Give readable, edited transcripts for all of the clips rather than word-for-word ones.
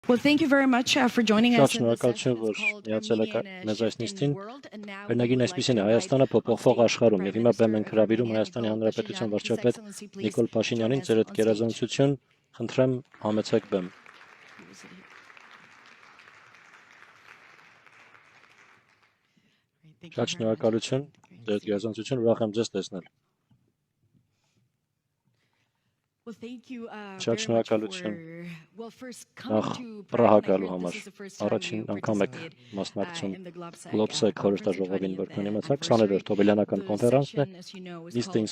Well, thank you very much for joining us in this Շնորհակալություն, որ միացել եք մեզ այս նիստին։ Վերնագին այսպեսին է Հայաստանը փոփոխվող աշխարհում եւ հիմա բեմ ենք հրավիրում Հայաստանի Հանրապետության վարչապետ Նիկոլ Փաշինյանին ձեր գերազանցություն, խնդրեմ համեցեք բեմ։ Շատ շնորհակալություն, ձեր գերազանցություն, ուրախ եմ ձեզ տեսնել։ Շատ շնորհակալություն։ Նախ Պրահա գալու համար առաջին անգամ եք մասնակցում Globsec խորհրդաժողովին, որքան իմացա, 20-րդ հոբելյանական կոնֆերանսն է։ Նիստը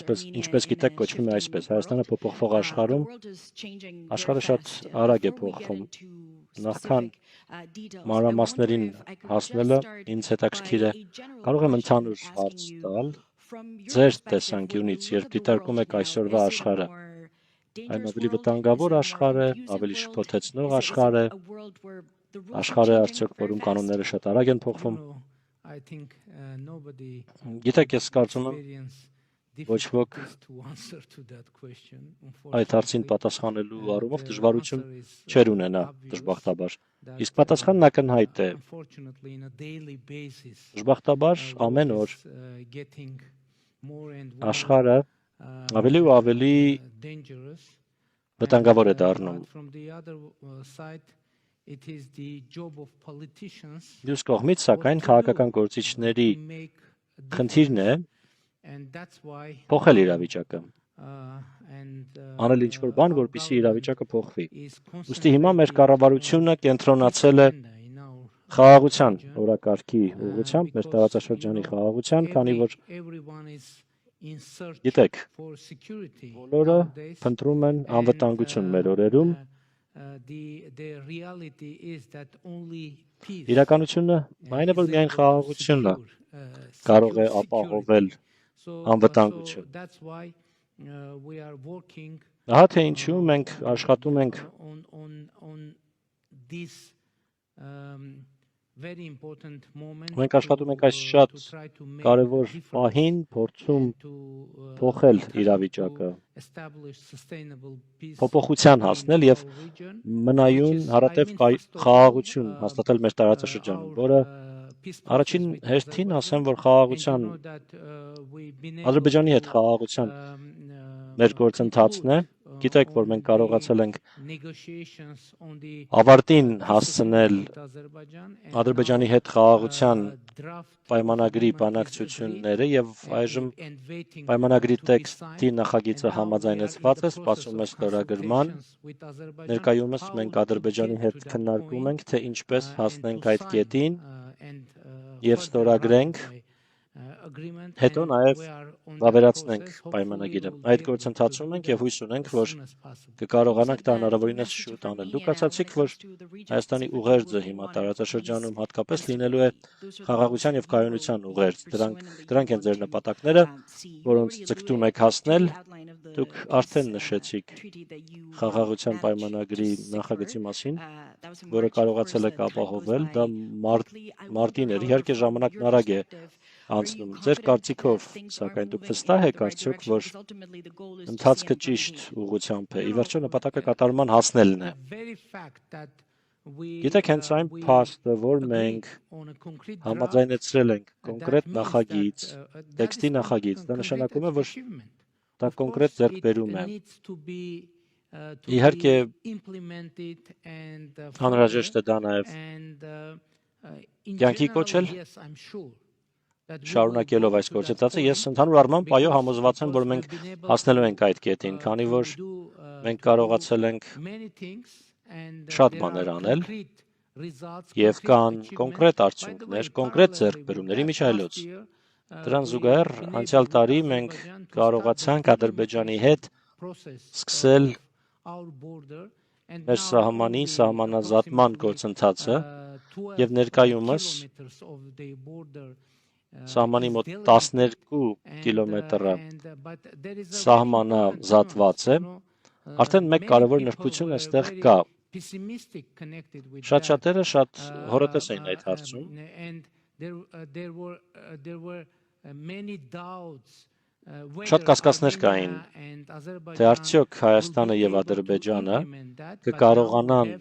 ինչպես գիտեք կոչվում է այսպես. Հայաստանը փոփոխվող աշխարհում աշխարհը շատ արագ է փոխվում։ Նախքան մանրամասներին հասնելը ինձ հետաքրքիր է։ Կարող եմ ընդհանուր հարց տալ ձեր տեսանկյունից, երբ դիտարկում եք այսօրվա աշխարհը։ Այն ավելի վտանգավոր աշխարհ է, ավելի շփոթեցնող աշխարհ է, աշխարհ է արդյոք, որում կանոնները շատ արագ են փոխվում։ Գիտեք, ես կարծում եմ, ոչ ոք այդ հարցին պատասխանելու առումով դժվարություն չեր ունենա, դժբախտաբար։ Իսկ պատասխանն ակնհայտ է։ Դժբախտաբար ամեն օր աշխարհը ավելի ու ավելի վտանգավոր է դառնում։ Մյուս կողմից, սակայն, քաղաքական գործիչների խնդիրն է փոխել իրավիճակը։ Անել ինչ-որ բան, որպեսզի իրավիճակը փոխվի։ Ուստի հիմա մեր կառավարությունը կենտրոնացել է խաղաղության օրակարգի ուղղությամբ, մեր տարածաշրջանի խաղաղության, քանի որ գիտեք, բոլորը փնտրում են անվտանգություն մեր օրերում։ Իրականությունը այն է, որ միայն խաղաղությունը կարող է ապահովել անվտանգություն։ Ահա թե ինչու մենք աշխատում ենք Մենք աշխատում ենք այս շատ կարևոր պահին, փորձում փոխել իրավիճակը, փոփոխության հասնել եւ մնայուն հարատև խաղաղություն հաստատել մեր տարածաշրջանում, որը առաջին հերթին ասեմ, որ խաղաղության Ադրբեջանի հետ խաղաղության մեր գործընթացն է։ Գիտեք, որ մենք կարողացել ենք ավարտին հասցնել Ադրբեջանի հետ խաղաղության պայմանագրի բանակցությունները եւ այժմ պայմանագրի տեքստի նախագիծը համաձայնեցված է, սպասում է ստորագրման։ Ներկայումս մենք Ադրբեջանի հետ քննարկում ենք, թե ինչպես հասնենք այդ կետին եւ ստորագրենք, հետո նաև վավերացնենք պայմանագիրը։ Այդ գործընթացում ենք եւ հույս ունենք, որ կկարողանանք դա հնարավորինս շուտ անել։ Դուք ասացիք, որ Հայաստանի ուղերձը հիմա տարածաշրջանում հատկապես լինելու է խաղաղության եւ կայունության ուղերձ։ Դրանք են ձեր նպատակները, որոնց ձգտում եք հասնել։ Դուք արդեն նշեցիք խաղաղության պայմանագրի նախագծի մասին, որը կարողացել եք ապահովել, դա մարտին էր։ Իհարկե ժամանակն արագ է անցնում։ Ձեր կարծիքով, սակայն դուք վստահ եք արդյոք, որ ընթացքը ճիշտ ուղղությամբ է։ Ի վերջո նպատակը կատարման հասնելն է։ Գիտեք, հենց այն փաստը, որ մենք համաձայնեցրել ենք կոնկրետ նախագիծ, տեքստի նախագիծ, դա նշանակում է, որ դա կոնկրետ ձեռքբերում է։ Իհարկե անհրաժեշտ է դա նաև կյանքի կոչել, շարունակելով այս գործընթացը, ես ընդհանուր առմամբ այո համոզված եմ, որ մենք հասնելու ենք այդ կետին, քանի որ մենք կարողացել ենք շատ բաներ անել եւ կան կոնկրետ արդյունքներ, կոնկրետ ձեռքբերումների միջայլոց։ Դրան զուգահեռ անցյալ տարի մենք կարողացանք Ադրբեջանի հետ սկսել մեր սահմանազատման գործընթացը եւ ներկայումս սահմանի մոտ 12 կիլոմետրը սահմանազատված է, արդեն մեկ կարևոր նրբություն այստեղ կա։ Շատ շատերը շատ հորատես էին այդ հարցում։ Շատ կասկածներ կային, թե արդյոք Հայաստանը եւ Ադրբեջանը կկարողանան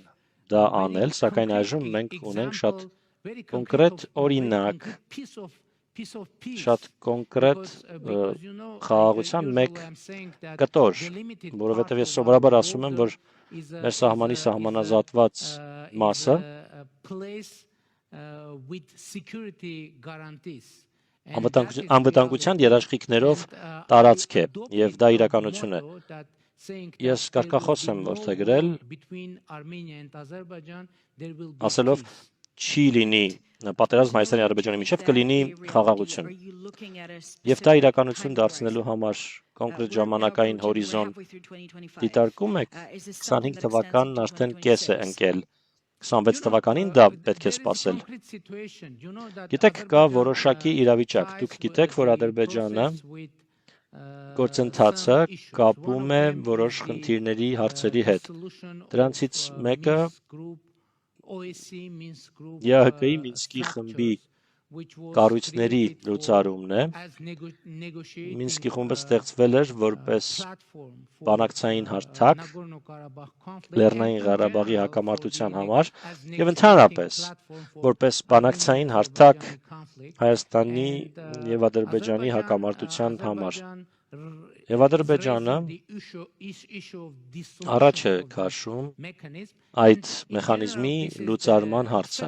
դա անել, սակայն այժմ մենք ունենք շատ կոնկրետ օրինակ, շատ կոնկրետ խաղաղության մեկ կտոր, որովհետև ես սովորաբար ասում եմ, որ մեր սահմանի սահմանազատված մասը անվտանգության երաշխիքներով տարածք է, եւ դա իրականություն է։ Ես կարգախոս եմ որդեգրել, ասելով չի լինի պատերազմ Հայաստանի Ադրբեջանի միջև, կլինի խաղաղություն։ Եվ դա իրականություն դարձնելու համար կոնկրետ ժամանակային հորիզոն դիտարկում եք, 25 թվականն արդեն կես է ընկել, 26 թվականին դա պետք է սպասել։ Գիտեք, կա որոշակի իրավիճակ, դուք գիտեք, որ Ադրբեջանը գործընթացը կապում է որոշ խնդիրների հարցերի հետ։ Դրանցից մեկը ԵԱՀԿ-ի Մինսկի խմբի կառույցների լուծարումն է։ Մինսկի խումբը ստեղծվել էր որպես բանակցային հարթակ Լեռնային Ղարաբաղի հակամարտության համար եւ ընդհանրապես որպես բանակցային հարթակ Հայաստանի եւ Ադրբեջանի հակամարտության համար։ Եվ Ադրբեջանը առաջ է քաշում այդ մեխանիզմի լուծարման հարցը։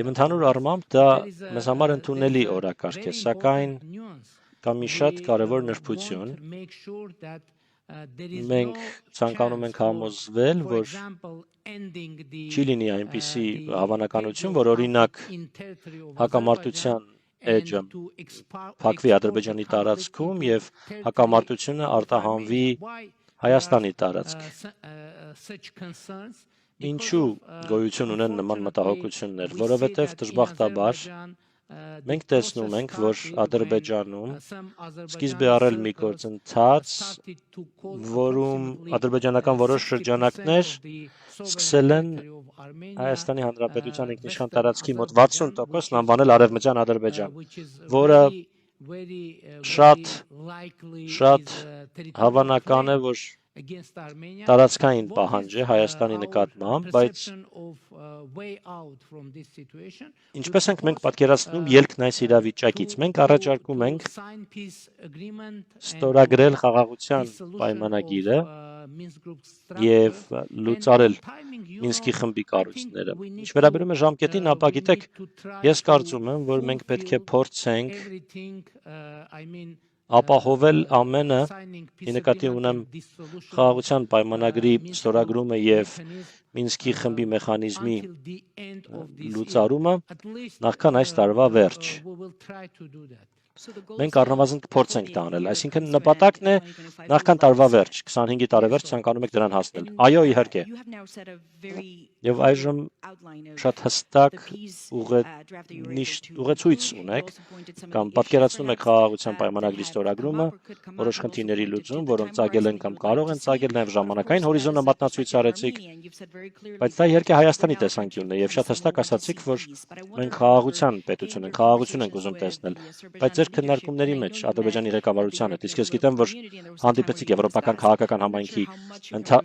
Եվ ընդհանուր առմամբ դա մեզ համար ընդունելի օրակարգ է, սակայն կա մի շատ կարևոր նրբություն։ Մենք ցանկանում ենք համոզվել, որ չի լինի այնպիսի հավանականություն, որ օրինակ հակամարտության էջը փակվի Ադրբեջանի տարածքում եւ հակամարտությունը արտահանվի Հայաստանի տարածք։ Ինչու գոյություն ունեն նման մտահոգություններ, որովհետև դժբախտաբար մենք տեսնում ենք, որ Ադրբեջանում սկիզբ է առել մի գործընթաց, որում ադրբեջանական որոշ շրջանակներ սկսել են Հայաստանի Հանրապետության ինքնիշխան տարածքի մոտ 60%-ն անվանել Արևմտյան Ադրբեջան, որը շատ հավանական է, որ տարածքային պահանջ է Հայաստանի նկատմամբ, բայց ինչպես ենք մենք պատկերացնում ելքն այս իրավիճակից։ Մենք առաջարկում ենք ստորագրել խաղաղության պայմանագիրը եւ լուծարել Մինսկի խմբի կառույցները։ Ինչ վերաբերում է ժամկետին, ապա գիտեք, ես կարծում եմ, որ մենք պետք է փորձենք ապահովել ամենը, ի նկատի ունեմ խաղաղության պայմանագրի ստորագրումը եւ Մինսկի խմբի մեխանիզմի լուծարումը նախքան այս տարվա վերջ։ Մենք առնվազն կփորձենք դա անել, այսինքն նպատակն է նախքան տարվա վերջ, 25-ի տարեվերջ ցանկանում եք դրան հասնել։ Այո, իհարկե։ Եվ այժմ շատ հստակ ուղեցույց ունեք, կամ պատկերացնում եք խաղաղության պայմանագրի ստորագրումը, որոշ խնդիրների լուծում, որոնք ծագել են կամ կարող են ծագել, նաև ժամանակային հորիզոնը մատնացույց արեցիք, բայց դա իհարկե Հայաստանի տեսանկյունն է, եւ շատ հստակ ասացիք, որ մենք խաղաղության պետություն ենք, խաղաղություն ենք ուզում տեսնել, բայց ձեր քննարկումների մեջ Ադրբեջանի ղեկավարության հետ, իսկ ես գիտեմ, որ հանդիպեցիք Եվրոպական քաղաքական համայնքի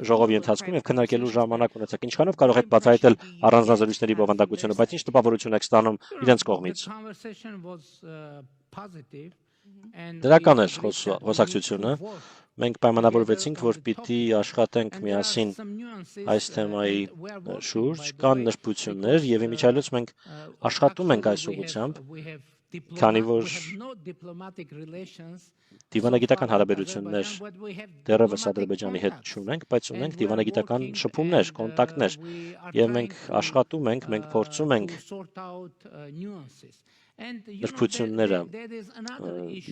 ժողովի ընթացքում եւ քննարկելու ժամանակ ունեցաք, ինչքանով կարող եք բացահայտել առանձնազրույցների բովանդակությունը, բայց ինչ տպավորություն եք ստանում իրենց կողմից։ Դրական էր խոսակցությունը։ Մենք պայմանավորվեցինք, որ պիտի աշխատենք միասին այս թեմայի շուրջ, կան նրբություններ եւ իմիջիայլոց մենք աշխատում ենք այս ուղղությամբ, քանի որ դիվանագիտական հարաբերություններ դեռևս Ադրբեջանի հետ չունենք, բայց ունենք դիվանագիտական շփումներ, կոնտակտներ, եւ մենք աշխատում ենք, մենք փորձում ենք նրբությունները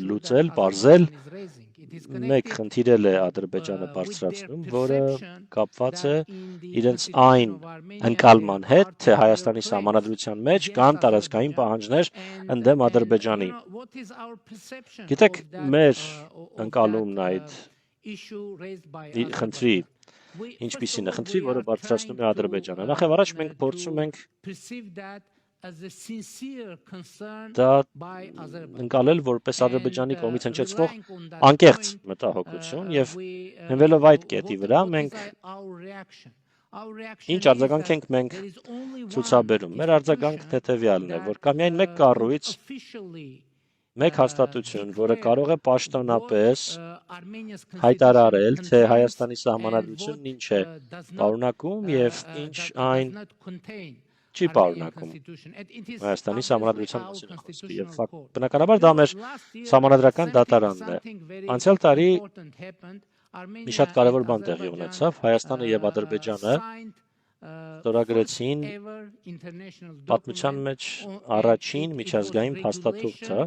լուծել, բարձել։ Մեկ խնդիր է Ադրբեջանը բարձրացնում, որը կապված է իրենց այն ընկալման հետ, թե Հայաստանի սահմանադրության մեջ կան տարածքային պահանջներ ընդդեմ Ադրբեջանի։ Գիտեք, մեր ընկալումն այդ խնդրի ինչպիսին է, խնդրի, որը բարձրացնում է Ադրբեջանը։ Նախ եւ առաջ մենք փորձում ենք դա ընկալել որպես Ադրբեջանի կողմից հնչեցվող անկեղծ մտահոգություն եւ հենվելով այդ կետի վրա մենք Ինչ արձագանք ենք մենք ցուցաբերում։ Մեր արձագանքն հետևյալն է, որ կա միայն մեկ կառույց, մեկ հաստատություն, որը կարող է պաշտոնապես հայտարարել, թե Հայաստանի սահմանադրությունն ինչ է պարունակում եւ ինչ այն չի պարունակում Հայաստանի սահմանադրության մասին է խոսքը եւ բնականաբար դա մեր սահմանադրական դատարանն է։ Անցյալ տարի մի շատ կարևոր բան տեղի ունեցավ, Հայաստանը եւ Ադրբեջանը ստորագրեցին պատմության մեջ առաջին միջազգային փաստաթուղթը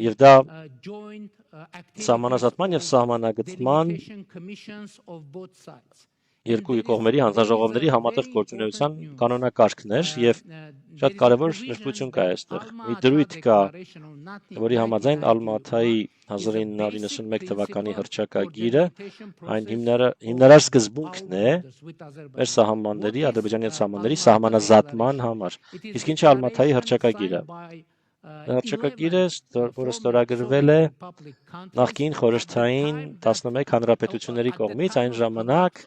եւ դա սահմանազատման եւ սահմանագծման երկու կողմերի հանձնաժողովների համատեղ գործունեության կանոնակարգն էր եւ շատ կարևոր նշություն կա այստեղ։ Մի դրույթ կա, որի համաձայն Ալմաթայի 1991 թվականի հռչակագիրը այն հիմնարար սկզբունքն է մեր սահմանների, Ադրբեջանի սահմանների սահմանազատման համար։ Իսկ ինչ է Ալմաթայի հռչակագիրը։ Հռչակագիրը, որը ստորագրվել է նախկին խորհրդային 11 հանրապետությունների կողմից այն ժամանակ,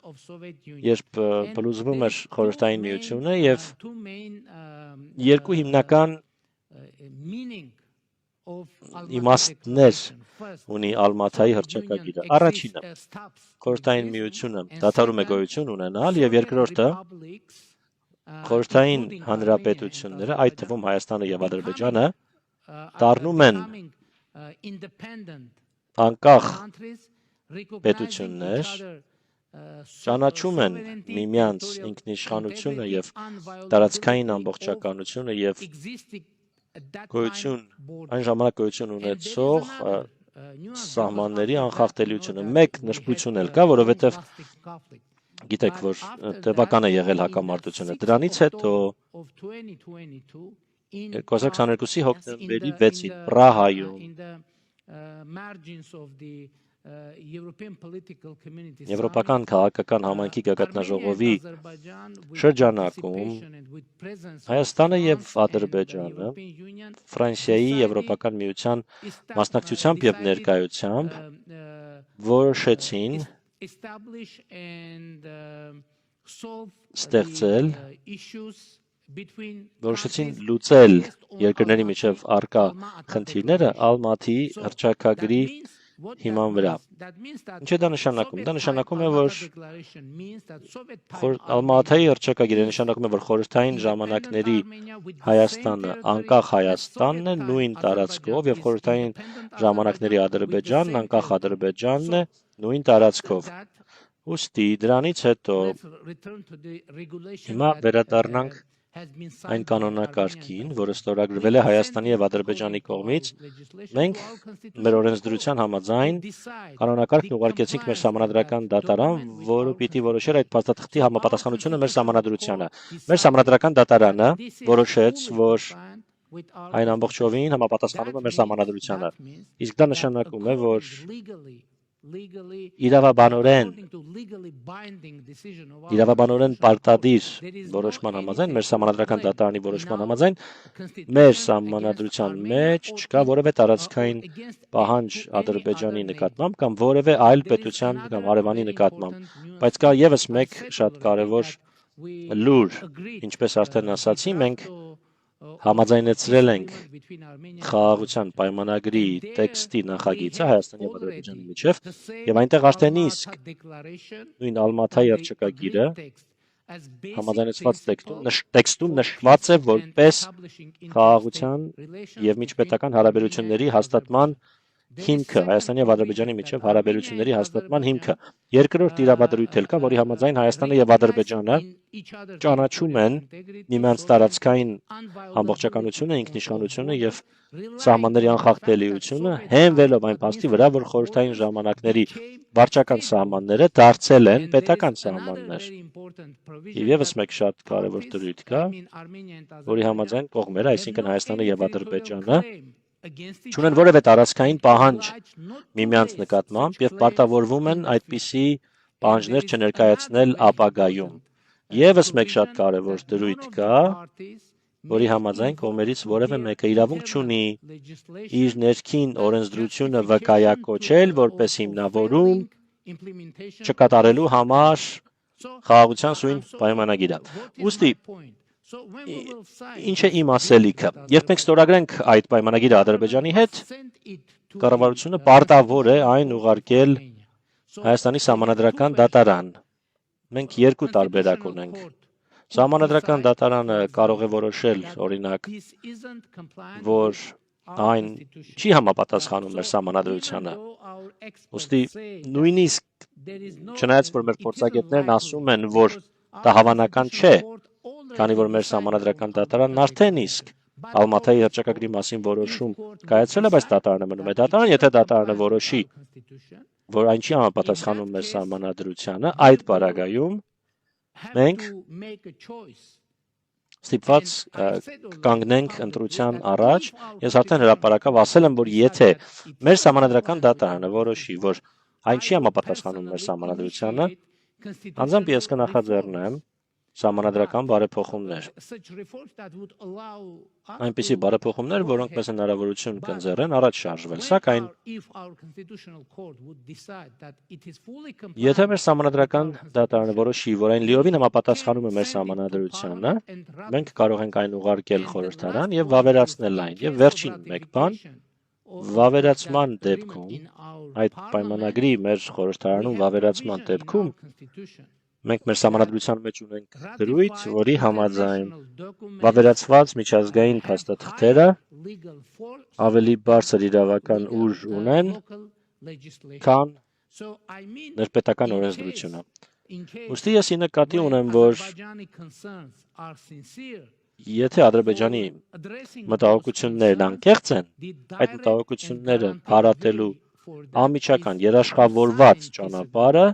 երբ փլուզվում էր խորհրդային միությունը եւ երկու հիմնական իմաստներ ունի Ալմաթայի հռչակագիրը։ Առաջինը խորհրդային միությունը դադարում է գոյություն ունենալ եւ երկրորդը խորհրդային հանրապետությունները, այդ թվում Հայաստանը եւ Ադրբեջանը դառնում են անկախ պետություններ, ճանաչում են միմյանց ինքնիշխանությունը եւ տարածքային ամբողջականությունը եւ այն ժամանակ գոյություն ունեցող սահմանների անխախտելիությունը։ Մեկ նշբություն էլ կա, որովհետեւ գիտեք, որ տևական է եղել հակամարտությունը։ Դրանից հետո 2022-ի հոկտեմբերի 6-ին Պրահայում Եվրոպական քաղաքական համայնքի գագաթնաժողովի շրջանակում Հայաստանը եւ Ադրբեջանը Ֆրանսիայի Եվրոպական միության մասնակցությամբ եւ ներկայությամբ որոշեցին ստեղծել որոշեցին լուծել երկրների միջև առկա խնդիրները Ալմաթիի հռչակագրի հիման վրա։ Ինչ է դա նշանակում։ Դա նշանակում է, որ Ալմաթայի հռչակագիրը նշանակում է, որ խորհրդային ժամանակների Հայաստանը անկախ Հայաստանն է նույն տարածքով եւ խորհրդային ժամանակների Ադրբեջանն անկախ Ադրբեջանն է նույն տարածքով։ Ուստի դրանից հետո հիմա վերադառնանք այն կանոնակարգին, որը ստորագրվել է Հայաստանի եւ Ադրբեջանի կողմից, մենք մեր օրենսդրության համաձայն կանոնակարգն ուղարկեցինք մեր սահմանադրական դատարան, որը պիտի որոշեր այդ փաստաթղթի համապատասխանությունը մեր սահմանադրությանը։ Մեր սահմանադրական դատարանը որոշեց, որ այն ամբողջովին համապատասխանում է մեր սահմանադրությանը։ Իսկ դա նշանակում է, որ իրավաբանորեն պարտադիր որոշման համաձայն, մեր սահմանադրական դատարանի որոշման համաձայն, մեր սահմանադրության մեջ չկա որևէ տարածքային պահանջ Ադրբեջանի նկատմամբ կամ որևէ այլ պետության կամ հարևանի նկատմամբ, բայց կա եւս մեկ շատ կարևոր լուր, ինչպես արդեն ասացի, մենք համաձայնեցրել ենք խաղաղության պայմանագրի տեքստի նախագիծը Հայաստանի եւ Ադրբեջանի միջև եւ այնտեղ արդեն իսկ նույն Ալմաթայի հռչակագիրը համաձայնեցված տեքստում նշված է որպես խաղաղության եւ միջպետական հարաբերությունների հաստատման հիմքը, Հայաստանի եւ Ադրբեջանի միջև հարաբերությունների հաստատման հիմքը։ Երկրորդ իրավադրույթ էլ կա, որի համաձայն Հայաստանը եւ Ադրբեջանը ճանաչում են միմյանց տարածքային ամբողջականությունը, ինքնիշխանությունը եւ սահմանների անխախտելիությունը, հենվելով այն փաստի վրա, որ խորհրդային ժամանակների վարչական սահմանները դարձել են պետական սահմաններ։ Եվ եւս մեկ շատ կարևոր դրույթ կա, որի համաձայն կողմերը, այսինքն Հայաստանը եւ Ադրբեջանը չունեն որևէ տարածքային պահանջ միմյանց նկատմամբ եւ պարտավորվում են այդպիսի պահանջներ չներկայացնել ապագայում։ Եվս մեկ շատ կարևոր դրույթ կա, որի համաձայն կողմերից որևէ մեկը իրավունք չունի իր ներքին օրենսդրությունը վկայակոչել որպես հիմնավորում չկատարելու համար խաղաղության սույն պայմանագիրը։ Ուստի ինչ է իմ ասելիքը։ Երբ մենք ստորագրենք այդ պայմանագիրը Ադրբեջանի հետ, կառավարությունը պարտավոր է այն ուղարկել Հայաստանի Սահմանադրական դատարան։ Մենք երկու տարբերակ ունենք։ Սահմանադրական դատարանը կարող է որոշել, օրինակ, որ այն չի համապատասխանում մեր սահմանադրությանը։ Ուստի նույնիսկ չնայած որ մեր փորձագետներն ասում են, որ դա հավանական չէ, քանի որ մեր սահմանադրական դատարանն արդեն իսկ Ալմաթայի հռչակագրի մասին որոշում կայացրել է, բայց դատարանը մնում է դատարան, եթե դատարանը որոշի, որ այն չի համապատասխանում մեր սահմանադրությանը, այդ պարագայում մենք ստիպված կանգնենք ընտրության առաջ։ Ես արդեն հրապարակավ ասել եմ, որ եթե մեր սահմանադրական դատարանը որոշի, որ այն չի համապատասխանում մեր սահմանադրությանը, անձամբ ես կնախաձեռնեմ սահմանադրական բարեփոխումներ։ Այնպիսի բարեփոխումներ, որոնք մեզ հնարավորություն կընձեռեն առաջ շարժվել, սակայն եթե մեր սահմանադրական դատարանը որոշի, որ այն լիովին համապատասխանում է մեր սահմանադրությանը, մենք կարող ենք այն ուղարկել խորհրդարան եւ վավերացնել այն։ Եվ վերջին մեկ բան, վավերացման դեպքում, այդ պայմանագրի մեր խորհրդարանում վավերացման դեպքում մենք մեր սահմանադրության մեջ ունենք դրույթ, որի համաձայն վավերացված միջազգային փաստաթղթերը ավելի բարձր իրավական ուժ ունեն, քան ներպետական օրենսդրությունը։ Ուստի ես ի նկատի ունեմ, որ եթե Ադրբեջանի մտահոգություններն անկեղծ են, այդ մտահոգությունները հարատելու անմիջական երաշխավորված ճանապարհը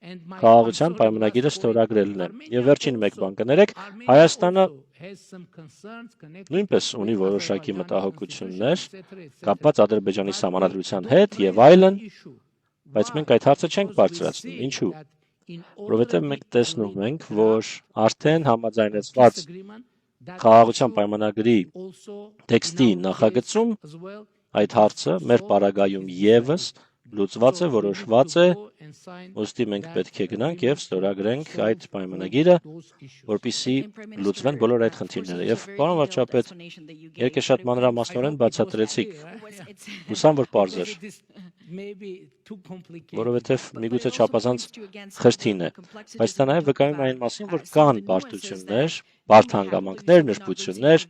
խաղաղության պայմանագիրը ստորագրելն է։ Եվ վերջին մեկ բան կներեք, Հայաստանը նույնպես ունի որոշակի մտահոգություններ կապված Ադրբեջանի սահմանադրության հետ եւ այլն, բայց մենք այդ հարցը չենք բարձրացնում։ Ինչու՞։ Որովհետեւ մենք տեսնում ենք, որ արդեն համաձայնեցված խաղաղության պայմանագրի տեքստի նախագծում այդ հարցը մեր պարագայում եւս լուծված է, որոշված է, ուստի մենք պետք է գնանք եւ ստորագրենք այդ պայմանագիրը, որպեսզի լուծվեն բոլոր այդ խնդիրները։ Եվ պարոն վարչապետ, երկու շատ մանրամասնորեն բացատրեցիք։ Հուսամ, որ պարզ էր, որովհետեւ միգուցե չափազանց խրթին է, բայց դա նաեւ վկայում է այն մասին, որ կան բարդություններ, բարդ հանգամանքներ, նրբություններ։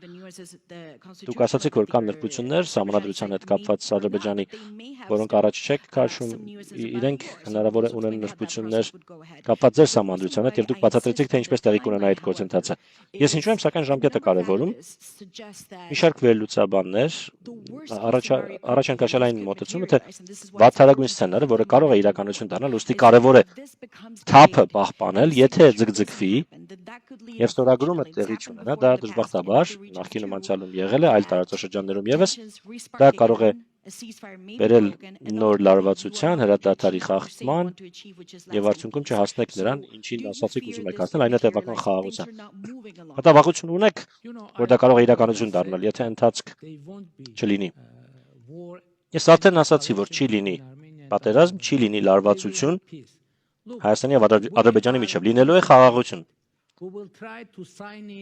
Դուք ասացիք, որ կան նրբություններ սահմանադրության հետ կապված Ադրբեջանի, որոնք առաջ չեք քաշում, իրենք հնարավոր է ունեն նրբություններ կապված ձեր սահմանադրության հետ, եւ դուք բացատրեցիք, թե ինչպես տեղի կունենա այդ գործընթացը։ Ես ինչու եմ սակայն ժամկետը կարևորում։ Մի շարք վերլուծաբաններ առաջ են քաշել այն մոտեցումը, թե վատթարագույն սցենարը, որը կարող է իրականություն դառնալ, ուստի կարևոր է թափը պահպանել, եթե ձգձգվի եւ ստորագրումը տեղի չունենա, դա դժբախտաբար նախկինում անցյալում եղել է, այլ տարածաշրջաններում եւս դա կարող է բերել նոր լարվածության, հրադադարի խախտման եւ արդյունքում չհասնեք նրան, ինչին ասացիք ուզում եք հասնել, այն է տևական խաղաղության։ Մտավախություն ունեք, որ դա կարող է իրականություն դառնալ, եթե ընթացք չլինի։ Ես արդեն ասացի, որ չի լինի պատերազմ, չի լինի լարվածություն Հայաստանի եւ Ադրբեջանի միջեւ, լինելու է խաղաղություն։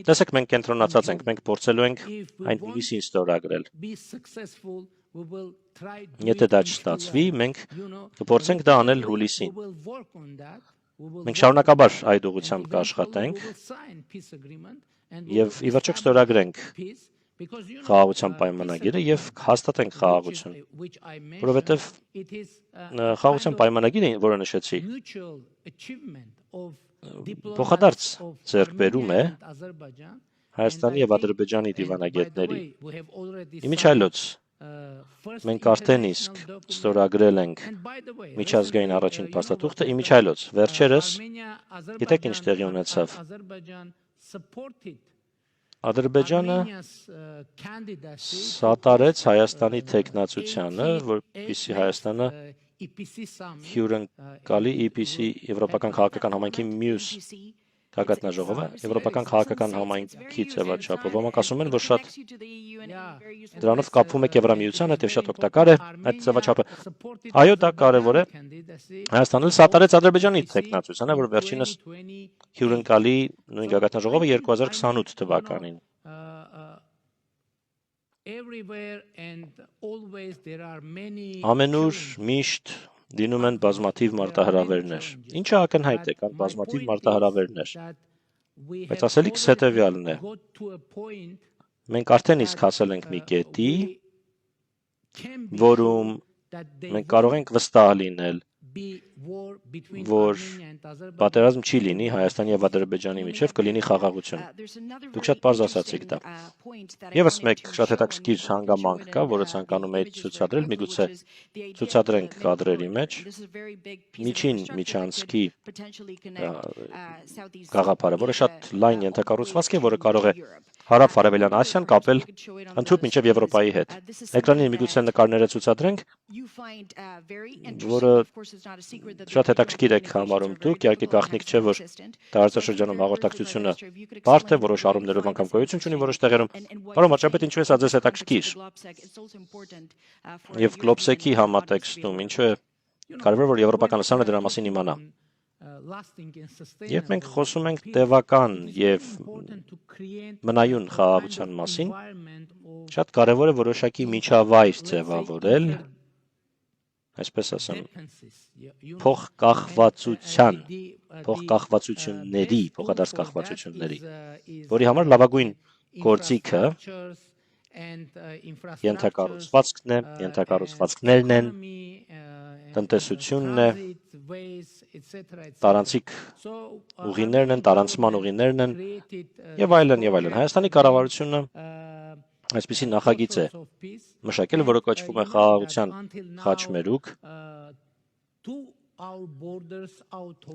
Տեսեք, մենք կենտրոնացած ենք, մենք փորձելու ենք այն հունիսին ստորագրել։ Եթե դա չստացվի, մենք կփորձենք դա անել հուլիսին։ Մենք շարունակաբար այդ ուղղությամբ կաշխատենք եւ ի վերջո կստորագրենք խաղաղության պայմանագիրը եւ հաստատենք խաղաղություն, որովհետեւ խաղաղության պայմանագիրը, որը նշեցի, փոխադարձ ձեռքբերում է Հայաստանի եւ Ադրբեջանի դիվանագետների։ Իմիջայլոց մենք արդեն իսկ ստորագրել ենք միջազգային առաջին փաստաթուղթը, իմիջայլոց վերջերս գիտեք ինչ տեղի ունեցավ։ Ադրբեջանը սատարեց Հայաստանի թեկնածությանը, որպեսզի Հայաստանը հյուրընկալի EPC Եվրոպական քաղաքական համայնքի մյուս Գագաթնաժողովը եվրոպական քաղաքական համայնքի ձևաչափը։ Ոմանք ասում են, որ շատ դրանով կապվում է Եվրամիության հետ եւ շատ օգտակար է այդ ձևաչափը։ Այո, դա կարևոր է։ Հայաստանը սատարեց Ադրբեջանի տեխնացությանը, որ վերջինս հյուրընկալի նույն գագաթնաժողովը 2028 թվականին։ Ամենուր միշտ դինում են բազմաթիվ մարտահրավերներ։ Ինչը ակնհայտ է, կան բազմաթիվ մարտահրավերներ։ Բայց ասելիքս հետևյալն է. մենք արդեն իսկ հասել ենք մի կետի, որում մենք կարող ենք վստահ լինել, որ պատերազմ չի լինի Հայաստանի եւ Ադրբեջանի միջեւ, կլինի խաղաղություն։ Դուք շատ պարզ ասացիք դա։ Եվս մեկ շատ հետաքրքիր հանգամանք կա, որը ցանկանում էի ցուցադրել, միգուցե ցուցադրենք կադրերի մեջ միջին միջանցքի գաղափարը, որը շատ լայն ենթակառուցվածք է, որը կարող է հարավ-արևելյան Ասիան կապել ընդհուպ մինչև Եվրոպայի հետ։ Էկրանին միգուցե նկարները ցուցադրենք, որը շատ հետաքրքիր եք համարում դուք, իհարկե գաղտնիք չէ, որ տարածաշրջանում հաղորդակցությունը բարդ է, որոշ առումներով անգամ գոյություն ունի որոշ տեղերում, որը վարչապետ ինչու է սա ձեզ հետաքրքիր։ Եվ Գլոբսեքի համատեքստում ինչու է կարևոր, որ եվրոպական լսարանը դրա մասին իմանա։ Երբ մենք խոսում ենք տևական եւ մնայուն խաղաղության մասին, շատ կարևոր է որոշակի միջավայր ձևավորել, այսպես ասեմ, փոխկախվածությունների, փոխադարձ կախվածությունների, որի համար լավագույն գործիքը ենթակառուցվածքն է, ենթակառուցվածքներն են, տնտեսությունն է, տարանցիկ ուղիներն են, տարանցման ուղիներն են եւ այլն եւ այլն։ Հայաստանի կառավարությունը այսպիսի նախագիծ է մշակել, որը կոչվում է խաղաղության խաչմերուկ։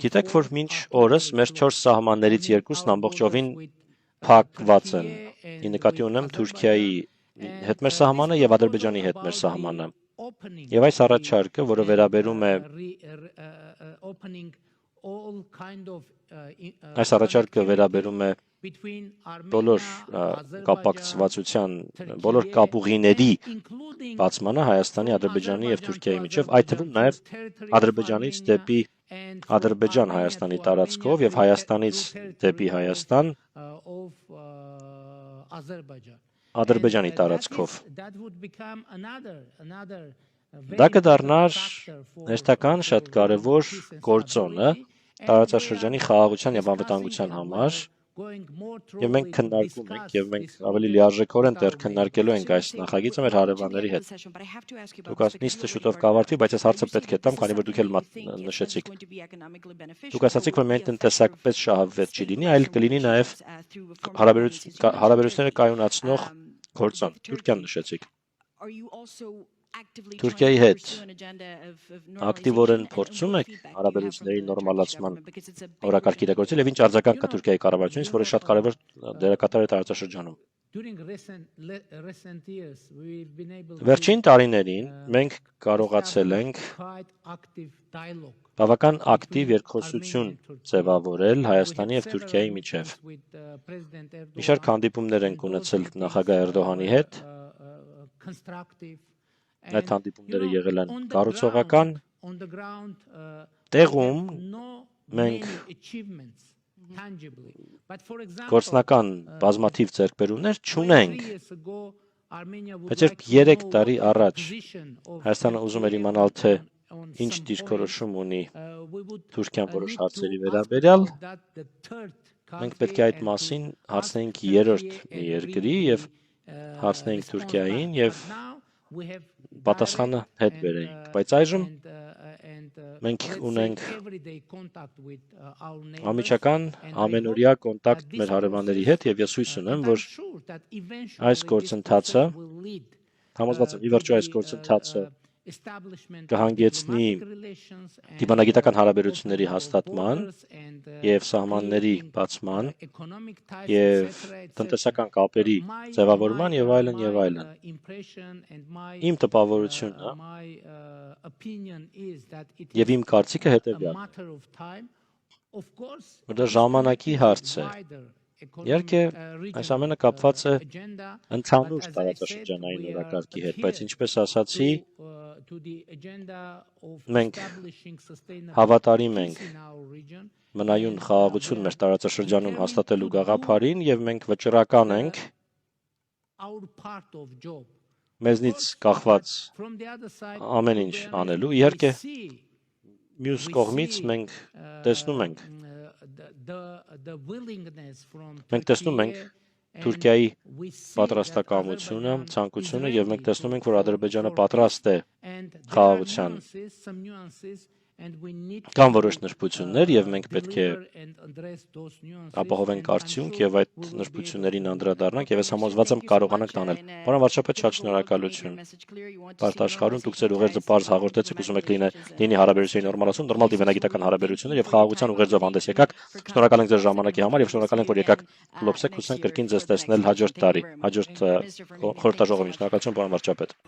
Գիտեք, որ մինչ օրս մեր 4 սահմաններից 2-ն ամբողջովին փակված են։ Ի նկատի ունեմ Թուրքիայի հետ մեր սահմանը եւ Ադրբեջանի հետ մեր սահմանը։ Եվ այս առաջարկը, որը վերաբերում է այս առաջարկը վերաբերում է բոլոր կապակցվածության, բոլոր կապուղիների բացմանը Հայաստանի, Ադրբեջանի եւ Թուրքիայի միջև, այդ թվում նաեւ Ադրբեջանից դեպի Ադրբեջան Հայաստանի տարածքով եւ Հայաստանից դեպի Հայաստան Ադրբեջանի տարածքով։ Դա կդառնար հերթական շատ կարևոր գործոնը տարածաշրջանի խաղաղության եւ անվտանգության համար, եւ մենք քննարկում ենք եւ մենք ավելի լիարժեքորեն դեռ քննարկելու ենք այս նախագիծը մեր հարևանների հետ։ Դուք նիստը շուտով կավարտվի, բայց այս հարցը պետք է տամ, քանի որ դուք էլ նշեցիք։ Դուք ասացիք, որ մենք տնտեսապես շահավետ չի լինի, այլ կլինի նաեւ հարաբերությունները կայունացնող գործոն։ Թուրքիան նշեցիք։ Թուրքիայի հետ ակտիվորեն փորձում եք հարաբերությունների նորմալացման օրակարգ իրագործել եւ ինչ արձագանք կա Թուրքիայի կառավարությունից, որը շատ կարևոր դերակատար է տարածաշրջանում։ Վերջին տարիներին մենք կարողացել ենք բավական ակտիվ երկխոսություն ձևավորել Հայաստանի եւ Թուրքիայի միջեւ։ Մի շարք հանդիպումներ ենք ունեցել նախագահ Էրդողանի հետ։ Այդ հանդիպումները եղել են կառուցողական, տեղում մենք գործնական բազմաթիվ ձեռքբերումներ չունենք, բայց երբ 3 տարի առաջ Հայաստանը ուզում էր իմանալ, թե ինչ դիրքորոշում ունի Թուրքիան որոշ հարցերի վերաբերյալ, մենք պետք է այդ մասին հարցնեինք երրորդ մի երկրի եւ հարցնեինք Թուրքիային եւ պատասխանը հետ բերեինք, բայց այժմ մենք ունենք ամիջական ամենօրյա կոնտակտ մեր հարևանների հետ եւ ես հույս ունեմ, որ այս գործընթացը համոզված եմ, ի վերջո այս գործընթացը կհանգեցնի դիվանագիտական հարաբերությունների հաստատման եւ սահմանների բացման եւ տնտեսական կապերի ձևավորման եւ այլն եւ այլն։ Իմ տպավորությունը եւ իմ կարծիքը հետեւյալն է։ Որտեղ ժամանակի հարց է։ Իհարկե, այս ամենը կապված է ընդհանուր տարածաշրջանային օրակարգի հետ, բայց ինչպես ասացի, մենք հավատարիմ ենք մնայուն խաղաղություն մեր տարածաշրջանում հաստատելու գաղափարին եւ մենք վճռական ենք մեզնից կախված ամեն ինչ անելու։ Իհարկե, մյուս կողմից մենք տեսնում ենք Թուրքիայի պատրաստակամությունը, ցանկությունը եւ մենք տեսնում ենք, որ Ադրբեջանը պատրաստ է խաղաղության կան որոշ նշբություններ եւ մենք պետք է ապահովենք արդյունք եւ այդ նշբություններին անդրադառնանք եւ ես համոզված եմ կարողանանք տանել։ Պարոն վարչապետ, շատ շնորհակալություն։ Բարդ աշխարհում դուք ձեր ուղերձը բարձ հաղորդեցիք, ուզում եք լինի հարաբերությունների նորմալացում, նորմալ դիվանագիտական հարաբերություններ եւ խաղաղության ուղերձով հանդես եկաք։ Շնորհակալ ենք ձեր ժամանակի համար եւ շնորհակալ ենք, որ եկաք Լոբսեք, հուսանք կրկին ձեզ տեսնել հաջորդ տարի, հաջորդ խորհրդաժողովին։ Շնորհակալություն, պարոն վարչապետ։